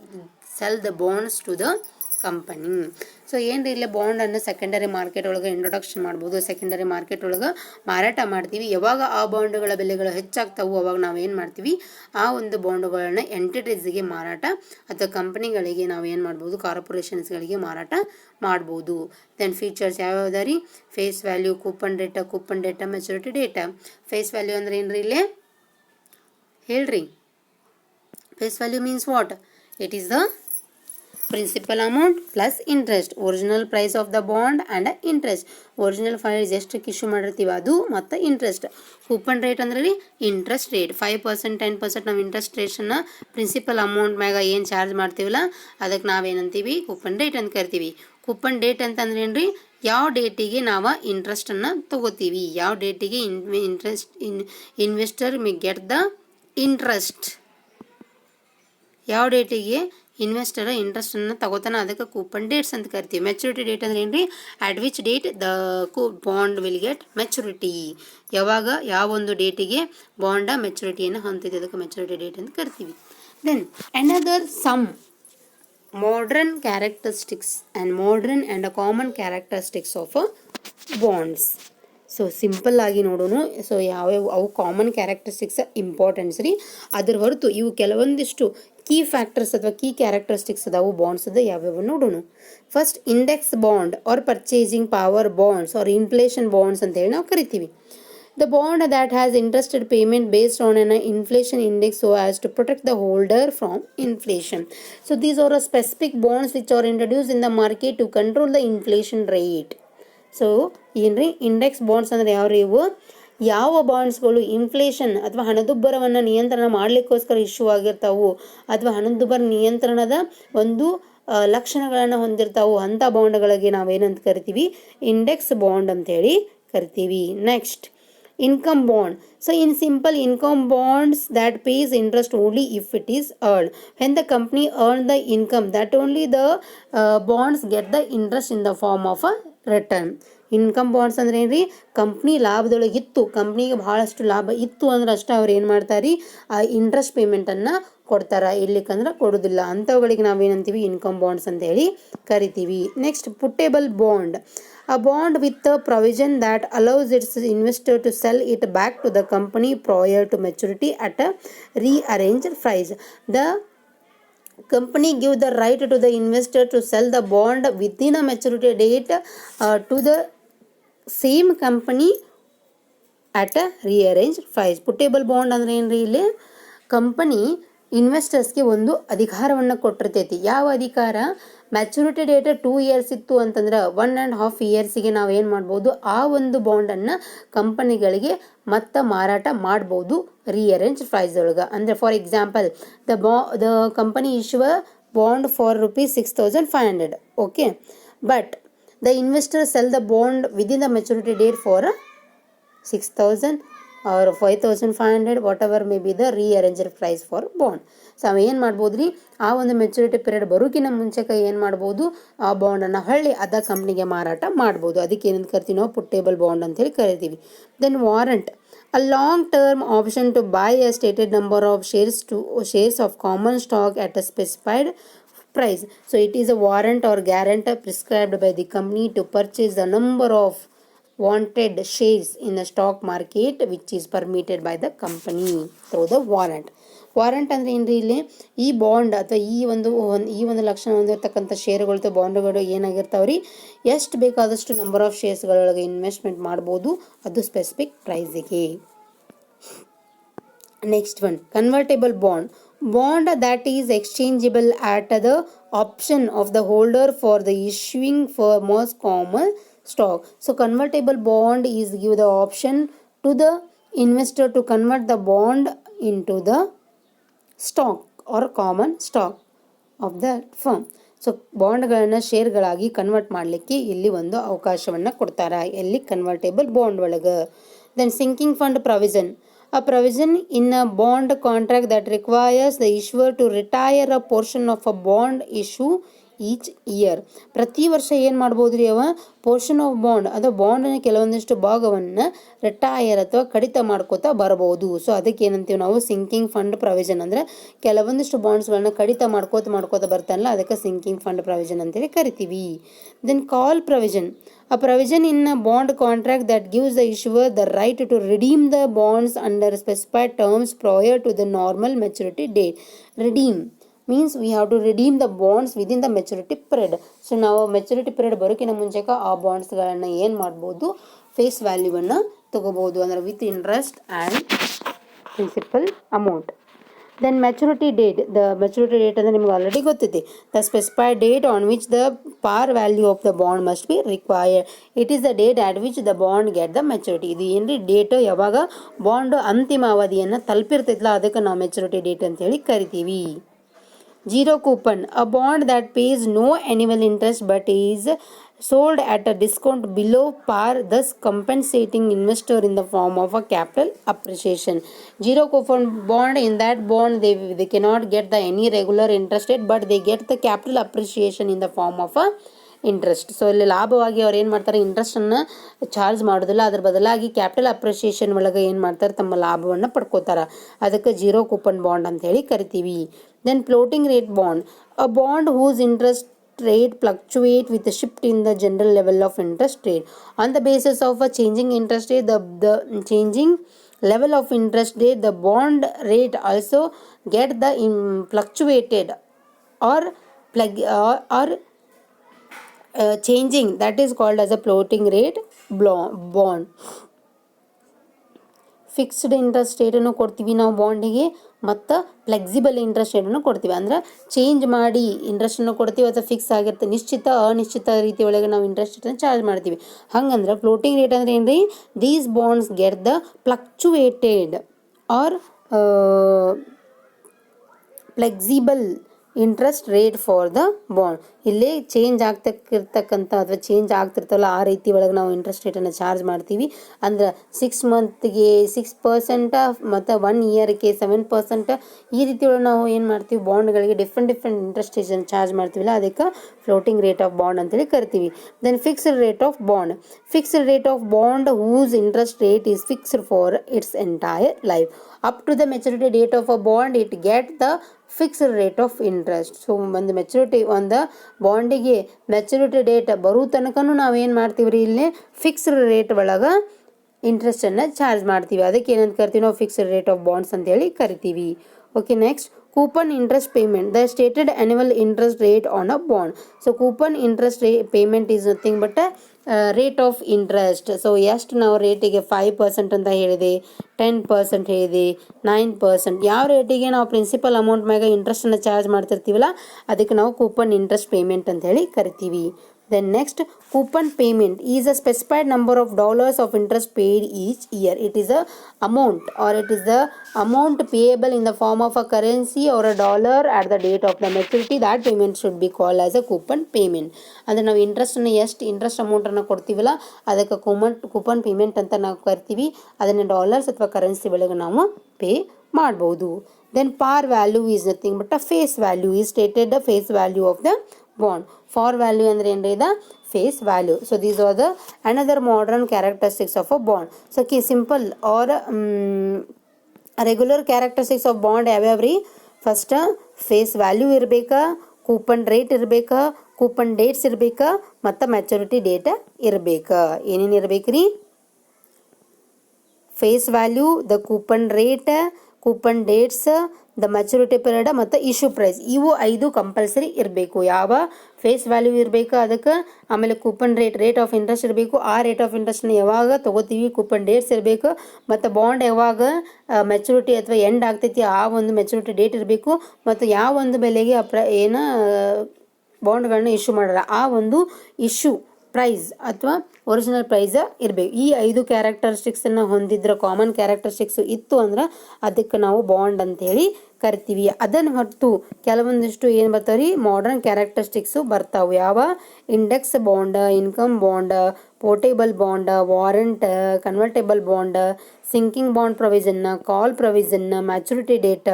sell the bonds to the company. So ಏನು ಇಲ್ಲ ಬಾಂಡನ್ನು secondary market ಒಳಗೆ introduction ಮಾಡ್ಬೋದು, secondary market ಒಳಗೆ ಮಾರಾಟ ಮಾಡ್ತೀವಿ. ಯಾವಾಗ ಆ ಬಾಂಡುಗಳ ಬೆಲೆಗಳು ಹೆಚ್ಚಾಗ್ತಾವೆ ಅವಾಗ ನಾವು ಏನು ಮಾಡ್ತೀವಿ, ಆ ಒಂದು ಬಾಂಡುಗಳನ್ನು ಎಂಟಿಟೀಸ್ಗೆ ಮಾರಾಟ ಅಥವಾ ಕಂಪನಿಗಳಿಗೆ ನಾವು ಏನು ಮಾಡ್ಬೋದು, ಕಾರ್ಪೊರೇಷನ್ಸ್ಗಳಿಗೆ ಮಾರಾಟ ಮಾಡ್ಬೋದು. ದೆನ್ ಫೀಚರ್ಸ್ ಯಾವ್ಯಾವ್ದು ರೀ, face value, coupon data, maturity data. Face value ಅಂದ್ರೆ ಏನ್ರಿ ಇಲ್ಲೇ ಹೇಳ್ರಿ? Face value means what? It is the principal amount plus interest, original price of the bond and interest. Original price ಎಷ್ಟಕ್ಕೆ ಇಶ್ಯೂ ಮಾಡಿರ್ತೀವಿ ಅದು ಮತ್ತು ಇಂಟ್ರೆಸ್ಟ್. ಕೂಪನ್ ರೇಟ್ ಅಂದ್ರೆ ರೀ ಇಂಟ್ರೆಸ್ಟ್ ರೇಟ್. 5%, 10% ನಾವು ಇಂಟ್ರೆಸ್ಟ್ ರೇಟ್ಸನ್ನು ಪ್ರಿನ್ಸಿಪಲ್ ಅಮೌಂಟ್ ಮ್ಯಾಗ ಏನು ಚಾರ್ಜ್ ಮಾಡ್ತೀವಲ್ಲ ಅದಕ್ಕೆ ನಾವೇನಂತೀವಿ, ಕೂಪನ್ ರೇಟ್ ಅಂತ ಕರಿತೀವಿ. ಕೂಪನ್ ಡೇಟ್ ಅಂತಂದ್ರೆ ಏನು ರೀ, ಯಾವ ಡೇಟಿಗೆ ನಾವು ಇಂಟ್ರೆಸ್ಟನ್ನು ತೊಗೋತೀವಿ, ಯಾವ ಡೇಟಿಗೆ investor may get the interest, ಯಾವ ಡೇಟಿಗೆ ಇನ್ವೆಸ್ಟರ್ ಇಂಟ್ರೆಸ್ಟನ್ನು ತಗೋತಾನೆ ಅದಕ್ಕೆ ಕೂಪನ್ ಡೇಟ್ಸ್ ಅಂತ ಕರಿತೀವಿ. ಮೆಚುರಿಟಿ ಡೇಟ್ ಅಂದ್ರೆ ಏನು ರೀ, at which date the bond will get maturity. ಯಾವಾಗ ಯಾವ ಒಂದು ಡೇಟಿಗೆ ಬಾಂಡ ಮೆಚುರಿಟಿಯನ್ನು ಹೊಂದಿದೆ ಅದಕ್ಕೆ ಮೆಚುರಿಟಿ ಡೇಟ್ ಅಂತ ಕರಿತೀವಿ. Then another some modern characteristics and a common characteristics of bonds. So simple ಆಗಿ ನೋಡೋಣ. ಸೊ ಯಾವ್ಯಾವ ಅವು ಕಾಮನ್ ಕ್ಯಾರೆಕ್ಟರಿಸ್ಟಿಕ್ಸ್ ಇಂಪಾರ್ಟೆನ್ಸ್ ರೀ. ಅದ್ರ ಹೊರತು ಇವು ಕೆಲವೊಂದಿಷ್ಟು ಕೀ ಫ್ಯಾಕ್ಟರ್ಸ್ ಅಥವಾ ಕೀ ಕ್ಯಾರೆಕ್ಟರಿಸ್ಟಿಕ್ಸ್ ಅದಾವು ಬಾಂಡ್ಸ್ ಅದ ಯಾವ್ಯಾವ ನೋಡೋಣ. First index bond or purchasing power bonds or inflation bonds ಅಂತ ಹೇಳಿ ನಾವು ಕರಿತೀವಿ. The bond that has interested payment based on an inflation index so as to protect the holder from inflation. So these are specific bonds which are introduced in the market to control the inflation rate. So ಏನ್ರಿ index bonds ಅಂದರೆ ಯಾವ್ರಿ ಇವು, ಯಾವ ಬಾಂಡ್ಸ್ಗಳು inflation ಅಥವಾ ಹಣದುಬ್ಬರವನ್ನು ನಿಯಂತ್ರಣ ಮಾಡಲಿಕ್ಕೋಸ್ಕರ issue ಆಗಿರ್ತಾವು ಅಥವಾ ಹಣದುಬ್ಬರ ನಿಯಂತ್ರಣದ ಒಂದು ಲಕ್ಷಣಗಳನ್ನು ಹೊಂದಿರ್ತಾವು ಅಂಥ ಬಾಂಡ್ಗಳಿಗೆ ನಾವೇನಂತ ಕರಿತೀವಿ, ಇಂಡೆಕ್ಸ್ ಬಾಂಡ್ ಅಂತೇಳಿ ಕರಿತೀವಿ. Next income bond. So in simple, income bonds that pays interest only if it is earned. When the company earn the income, that only the bonds get the interest in the form of a return. Income bonds ಅಂದ್ರೆ ಏನ್ರಿ, company ಲಾಭದೊಳಗಿತ್ತು, ಕಂಪ್ನಿಗೆ ಬಹಳಷ್ಟು ಲಾಭ ಇತ್ತು ಅಂದ್ರೆ ಅಷ್ಟೇ ಅವ್ರು ಏನು ಮಾಡ್ತಾರೆ, ಆ ಇಂಟ್ರೆಸ್ಟ್ ಪೇಮೆಂಟನ್ನು ಕೊಡ್ತಾರ, ಇರ್ಲಿಕ್ಕಂದ್ರೆ ಕೊಡೋದಿಲ್ಲ. ಅಂಥವುಗಳಿಗೆ ನಾವೇನಂತೀವಿ, ಇನ್ಕಮ್ ಬಾಂಡ್ಸ್ ಅಂತ ಹೇಳಿ ಕರಿತೀವಿ. Next puttable bond. A bond with a provision that allows its investor to sell it back to the company prior to maturity at a rearranged price. The company give the right to the investor to sell the bond within a maturity date to the same company at a rearranged price. Putable bond ಅಂದ್ರೆ ಏನ್ರಿ, ಇಲ್ಲಿ company ಇನ್ವೆಸ್ಟರ್ಸ್ಗೆ ಒಂದು ಅಧಿಕಾರವನ್ನು ಕೊಟ್ಟಿರ್ತೈತಿ. ಯಾವ ಅಧಿಕಾರ, maturity date 2 years ಇತ್ತು ಅಂತಂದ್ರೆ 1.5 yearsಗೆ ನಾವು ಏನು ಮಾಡ್ಬೋದು, ಆ ಒಂದು ಬಾಂಡನ್ನು ಕಂಪನಿಗಳಿಗೆ ಮತ್ತೆ ಮಾರಾಟ ಮಾಡ್ಬೋದು ರೀಅರೇಂಜ್ ಪ್ರೈಸ್ ಒಳಗೆ. ಅಂದರೆ for example the company issue a bond for ₹6,500, okay, but the investor sell the bond within the maturity date for 6,000 or 5,500 whatever may be the rearranged price for bond. So ಅವು ಏನು ಮಾಡ್ಬೋದು ರೀ, ಆ ಒಂದು maturity period ಬರೋಕಿನ ಮುಂಚೆಗೆ ಏನು ಮಾಡ್ಬೋದು, ಆ ಬಾಂಡನ್ನು ಹೊಳ್ಳಿ ಅದ ಕಂಪ್ನಿಗೆ ಮಾರಾಟ ಮಾಡ್ಬೋದು. ಅದಕ್ಕೆ ಏನಂತ ಕರಿತೀವಿ ನಾವು, ಪುಟ್ಟೇಬಲ್ ಬಾಂಡ್ ಅಂತೇಳಿ ಕರಿತೀವಿ. Then warrant, a long term option to buy a stated number of shares of common stock at a specified price. So it is a warrant or guarantee prescribed by the company to purchase the number of wanted shares in the stock market which is permitted by the company through the warrant. Warrant ಅಂದರೆ ಏನ್ರಿ, ಇಲ್ಲಿ ಈ bond ಅಥವಾ ಈ ಒಂದು ಲಕ್ಷಣ ಹೊಂದಿರತಕ್ಕಂಥ ಶೇರುಗಳು ಬಾಂಡ್ಗಳು ಏನಾಗಿರ್ತಾವ್ರಿ, ಎಷ್ಟು ಬೇಕಾದಷ್ಟು ನಂಬರ್ ಆಫ್ ಶೇರ್ಸ್ಗಳೊಳಗೆ ಇನ್ವೆಸ್ಟ್ಮೆಂಟ್ ಮಾಡ್ಬೋದು, ಅದು ಸ್ಪೆಸಿಫಿಕ್ ಪ್ರೈಸಿಗೆ. Next one, convertible bond. Bond that is exchangeable at the option of the holder for the issuing for most common stock. So convertible bond is give the option to the investor to convert the bond into the stock or common stock of the firm. So ಬಾಂಡ್ಗಳನ್ನು ಶೇರ್ಗಳಾಗಿ convert ಮಾಡಲಿಕ್ಕೆ ಇಲ್ಲಿ ಒಂದು ಅವಕಾಶವನ್ನು ಕೊಡ್ತಾರೆ, ಎಲ್ಲಿ convertible bond ಒಳಗೆ. Then sinking fund provision. A provision in a bond contract that requires the issuer to retire a portion of a bond issue each year. ಪ್ರತಿ ವರ್ಷ ಏನು ಮಾಡ್ಬೋದು ರೀ, ಅವ ಪೋರ್ಷನ್ ಆಫ್ ಬಾಂಡ್ ಅಥವಾ ಬಾಂಡ್ನ ಕೆಲವೊಂದಿಷ್ಟು ಭಾಗವನ್ನು ರಿಟೈರ್ ಅಥವಾ ಕಡಿತ ಮಾಡ್ಕೋತಾ ಬರ್ಬೋದು. ಸೊ ಅದಕ್ಕೆ ಏನಂತೀವಿ ನಾವು, ಸಿಂಕಿಂಗ್ ಫಂಡ್ ಪ್ರೊವಿಷನ್. ಅಂದರೆ ಕೆಲವೊಂದಿಷ್ಟು ಬಾಂಡ್ಸ್ಗಳನ್ನ ಕಡಿತ ಮಾಡ್ಕೋತ ಬರ್ತಾನಲ್ಲ, ಅದಕ್ಕೆ ಸಿಂಕಿಂಗ್ ಫಂಡ್ ಪ್ರೊವಿಷನ್ ಅಂತೇಳಿ ಕರಿತೀವಿ. Then call provision. A provision in a bond contract that gives the issuer the right to redeem the bonds under specified terms prior to the normal maturity date. Redeem means we have to redeem the bonds within the maturity period. So ನಾವು maturity period ಬರೋಕಿನ ಮುಂಚೆಗೆ ಆ ಬಾಂಡ್ಸ್ಗಳನ್ನು ಏನು ಮಾಡ್ಬೋದು, face ವ್ಯಾಲ್ಯೂವನ್ನು ತಗೋಬೋದು, ಅಂದರೆ with interest and principal amount. Then maturity date. The maturity date ಅಂದರೆ ನಿಮ್ಗೆ ಆಲ್ರೆಡಿ ಗೊತ್ತೈತಿ, the specified date on which the par value of the bond must be required. It is the date at which the bond get the maturity. ಇದು ಏನ್ರಿ date, ಯಾವಾಗ bond ಅಂತಿಮ ಅವಧಿಯನ್ನು ತಲುಪಿರ್ತೈತಲ್ಲ ಅದಕ್ಕೆ ನಾವು ಮೆಚುರಿಟಿ ಡೇಟ್ ಅಂತೇಳಿ ಕರಿತೀವಿ. Zero coupon, a bond that pays no annual interest but is sold at a discount below par, thus compensating investor in the form of a capital appreciation. Zero coupon bond, in that bond they cannot get the any regular interest rate, but they get the capital appreciation in the form of a interest. So ಇಲ್ಲಿ ಲಾಭವಾಗಿ ಅವ್ರು ಏನು ಮಾಡ್ತಾರೆ, ಇಂಟ್ರೆಸ್ಟನ್ನು charge ಮಾಡೋದಿಲ್ಲ, ಅದ್ರ ಬದಲಾಗಿ capital appreciation ಒಳಗೆ ಏನು ಮಾಡ್ತಾರೆ, ತಮ್ಮ ಲಾಭವನ್ನು ಪಡ್ಕೋತಾರೆ. ಅದಕ್ಕೆ ಜೀರೋ ಕೂಪನ್ ಬಾಂಡ್ ಅಂತ ಹೇಳಿ ಕರಿತೀವಿ. Then floating rate bond, a bond whose interest rate fluctuate with a shift in the general level of interest rate. On the basis of a changing interest rate, the changing level of interest rate, the bond rate also get the fluctuated or changing, that is called as a floating rate bond. Fixed interest ರೇಟನ್ನು ಕೊಡ್ತೀವಿ ನಾವು ಬಾಂಡಿಗೆ, ಮತ್ತು flexible interest ರೇಟನ್ನು ಕೊಡ್ತೀವಿ. ಅಂದ್ರೆ change ಮಾಡಿ ಇಂಟ್ರೆಸ್ಟನ್ನು ಕೊಡ್ತೀವಿ, ಅಥವಾ ಫಿಕ್ಸ್ ಆಗಿರುತ್ತೆ, ನಿಶ್ಚಿತ ಅನಿಶ್ಚಿತ ರೀತಿ ಒಳಗೆ ನಾವು ಇಂಟ್ರೆಸ್ಟ್ ರೇಟನ್ನು ಚಾರ್ಜ್ ಮಾಡ್ತೀವಿ. ಹಂಗಂದ್ರೆ ಫ್ಲೋಟಿಂಗ್ ರೇಟ್ ಅಂದ್ರೆ ಏನು ರೀ, these bonds get the fluctuated or flexible interest rate for the bond. ಇಲ್ಲಿ ಚೇಂಜ್ ಆಗ್ತಿರ್ತಕ್ಕಂಥ ಅಥವಾ ಚೇಂಜ್ ಆಗ್ತಿರ್ತಲ್ಲ ಆ ರೀತಿ ಒಳಗೆ ನಾವು ಇಂಟ್ರೆಸ್ಟ್ ರೇಟನ್ನು ಚಾರ್ಜ್ ಮಾಡ್ತೀವಿ. ಅಂದ್ರೆ 6 ಮಂತ್ಗೆ 6% ಮತ್ತು 1 ಇಯರ್ಗೆ 7%, ಈ ರೀತಿ ಒಳಗೆ ನಾವು ಏನು ಮಾಡ್ತೀವಿ, ಬಾಂಡ್ಗಳಿಗೆ ಡಿಫ್ರೆಂಟ್ ಇಂಟ್ರೆಸ್ಟ್ ರೇಟನ್ನು ಚಾರ್ಜ್ ಮಾಡ್ತೀವಿಲ್ಲ, ಅದಕ್ಕೆ ಫ್ಲೋಟಿಂಗ್ ರೇಟ್ ಆಫ್ ಬಾಂಡ್ ಅಂತೇಳಿ ಕರಿತೀವಿ. Then fixed rate of bond, fixed rate of bond whose interest rate is fixed for its entire life. Up to the maturity date of a bond it get the fixed rate of interest. So ಒಂದು maturity, ಒಂದು ಬಾಂಡಿಗೆ maturity date ಬರೋ ತನಕನೂ ನಾವೇನು ಮಾಡ್ತೀವಿ ರೀ, ಇಲ್ಲಿ fixed rate ಒಳಗೆ ಇಂಟ್ರೆಸ್ಟನ್ನು ಚಾರ್ಜ್ ಮಾಡ್ತೀವಿ. ಅದಕ್ಕೆ ಏನಂತ ಕರಿತೀವಿ ನಾವು, ಫಿಕ್ಸ್ಡ್ ರೇಟ್ ಆಫ್ ಬಾಂಡ್ಸ್ ಅಂತೇಳಿ ಕರಿತೀವಿ. Okay, next coupon interest payment, the stated annual interest rate on a bond. So coupon interest payment is nothing but a rate of interest. So ಎಷ್ಟು ನಾವು ರೇಟಿಗೆ 5% ಅಂತ ಹೇಳಿದೆ, 10% ಹೇಳಿದೆ, 9%, ಯಾವ ರೇಟಿಗೆ ನಾವು ಪ್ರಿನ್ಸಿಪಲ್ ಅಮೌಂಟ್ ಮ್ಯಾಗ ಇಂಟ್ರೆಸ್ಟನ್ನು ಚಾರ್ಜ್ ಮಾಡ್ತಿರ್ತೀವಲ್ಲ ಅದಕ್ಕೆ ನಾವು ಕೂಪನ್ ಇಂಟ್ರೆಸ್ಟ್ ಪೇಮೆಂಟ್ ಅಂತ ಹೇಳಿ ಕರಿತೀವಿ. Then next, coupon payment is a specified number of dollars of interest paid each year. It is a amount, or it is the amount payable in the form of a currency or a dollar at the date of the maturity. That payment should be called as a coupon payment. ಅಂದರೆ ನಾವು ಇಂಟ್ರೆಸ್ಟನ್ನು ಎಷ್ಟು interest ಅಮೌಂಟನ್ನು ಕೊಡ್ತೀವಲ್ಲ ಅದಕ್ಕೆ coupon payment ಅಂತ ನಾವು ಕರಿತೀವಿ. ಅದನ್ನು dollars ಅಥವಾ ಕರೆನ್ಸಿ ಒಳಗೆ ನಾವು ಪೇ ಮಾಡ್ಬೋದು. Then par value is nothing but a face value is stated the face value of the bond. For value ಅಂದ್ರೆ ಏನ್ರಿ, the face value. So these are the another modern characteristics of a bond. So simple or regular characteristics of bond ಯಾವ್ಯಾವ್ರಿ, first face value ಇರಬೇಕಾ, coupon rate ಇರಬೇಕಾ, coupon dates ಇರಬೇಕಾ, ಮತ್ತು maturity date ಇರಬೇಕಾ. ಏನೇನು ಇರಬೇಕ್ರಿ, face value, the coupon rate, coupon dates, the maturity period ಮತ್ತು issue price. ಇವು 5 ಕಂಪಲ್ಸರಿ ಇರಬೇಕು. ಯಾವ ಫೇಸ್ ವ್ಯಾಲ್ಯೂ ಇರಬೇಕು ಅದಕ್ಕೆ, ಆಮೇಲೆ ಕೂಪನ್ ರೇಟ್ ಆಫ್ ಇಂಟ್ರೆಸ್ಟ್ ಇರಬೇಕು, ಆ ರೇಟ್ ಆಫ್ ಇಂಟ್ರೆಸ್ಟ್ನ ಯಾವಾಗ ತೊಗೋತೀವಿ, ಕೂಪನ್ ಡೇಟ್ಸ್ ಇರಬೇಕು, ಮತ್ತು ಬಾಂಡ್ ಯಾವಾಗ ಮೆಚುರಿಟಿ ಅಥವಾ ಎಂಡ್ ಆಗ್ತೈತಿ ಆ ಒಂದು ಮೆಚುರಿಟಿ ಡೇಟ್ ಇರಬೇಕು, ಮತ್ತು ಯಾವ ಒಂದು ಬೆಲೆಗೆ ಬಾಂಡ್ಗಳನ್ನ ಇಶ್ಯೂ ಮಾಡಲ್ಲ ಆ ಒಂದು ಇಶ್ಯೂ ಪ್ರೈಸ್ ಅಥವಾ ಒರಿಜಿನಲ್ ಪ್ರೈಸ್ ಇರಬೇಕು. ಈ 5 ಕ್ಯಾರೆಕ್ಟರಿಸ್ಟಿಕ್ಸನ್ನು ಹೊಂದಿದ್ರೆ, ಕಾಮನ್ ಕ್ಯಾರೆಕ್ಟರಿಸ್ಟಿಕ್ಸ್ ಇತ್ತು ಅಂದ್ರೆ ಅದಕ್ಕೆ ನಾವು ಬಾಂಡ್ ಅಂತೇಳಿ ಕರಿತೀವಿ. ಅದನ್ನು ಹೊರತು ಕೆಲವೊಂದಿಷ್ಟು ಏನು ಬರ್ತಾವೆ ರೀ, ಮಾಡರ್ನ್ ಕ್ಯಾರೆಕ್ಟರಿಸ್ಟಿಕ್ಸು ಬರ್ತಾವೆ. ಯಾವ, index bond, income bond, portable bond, warrant, convertible bond, sinking bond ಪ್ರೊವಿಷನ್ನ, ಕಾಲ್ ಪ್ರೊವಿಷನ್ನ, maturity date,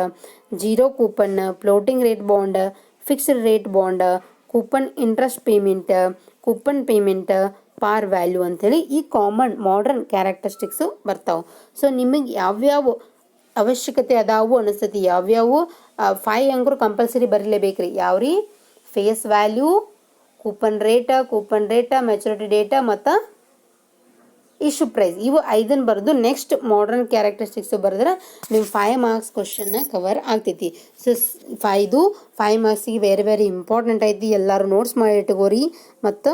zero coupon, floating rate bond, fixed rate bond, coupon interest payment, coupon payment, par value ಅಂಥೇಳಿ ಈ common modern characteristics ಬರ್ತಾವೆ. ಸೊ ನಿಮಗೆ ಯಾವ್ಯಾವ ಅವಶ್ಯಕತೆ ಅದಾವು ಅನಿಸ್ತತಿ, ಯಾವ್ಯಾವು 5 ಅಂಕರು ಕಂಪಲ್ಸರಿ ಬರಲೇಬೇಕ್ರಿ. ಯಾವ್ರಿ, ಫೇಸ್ ವ್ಯಾಲ್ಯೂ, ಕೂಪನ್ ರೇಟ, ಮೆಚುರಿಟಿ ಡೇಟ ಮತ್ತು ಇಶ್ಯೂ ಪ್ರೈಸ್. ಇವು 5 ಬರೆದು ನೆಕ್ಸ್ಟ್ ಮಾಡರ್ನ್ ಕ್ಯಾರೆಕ್ಟರಿಸ್ಟಿಕ್ಸು ಬರೆದ್ರೆ ನಿಮ್ಮ 5 ಮಾರ್ಕ್ಸ್ ಕ್ವಶನ್ನ ಕವರ್ ಆಗ್ತೈತಿ. ಸೊ 5 ಮಾರ್ಕ್ಸಿಗೆ ವೆರಿ ಇಂಪಾರ್ಟೆಂಟ್ ಐತಿ. ಎಲ್ಲರೂ ನೋಟ್ಸ್ ಮಾಡಿ ಇಟ್ಕೋರಿ. ಮತ್ತು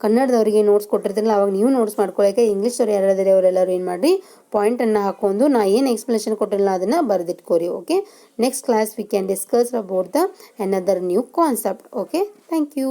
ಕನ್ನಡದವರಿಗೆ ನೋಟ್ಸ್ ಕೊಟ್ಟಿರ್ತಿರಲ್ಲ ಅವಾಗ ನೀವು ನೋಟ್ಸ್ ಮಾಡ್ಕೊಳ್ಳೋಕೆ ಇಂಗ್ಲೀಷವ್ರು ಯಾರಾದರೆ ಅವರೆಲ್ಲರೂ ಏನು ಮಾಡಿರಿ, ಪಾಯಿಂಟನ್ನು ಹಾಕೊಂಡು ನಾ ಏನು ಎಕ್ಸ್ಪ್ಲನೇಷನ್ ಕೊಟ್ಟಿರಲ್ಲ ಅದನ್ನು ಬರೆದಿಟ್ಕೋರಿ. Okay, next class we can discuss about the another new concept. Okay, thank you.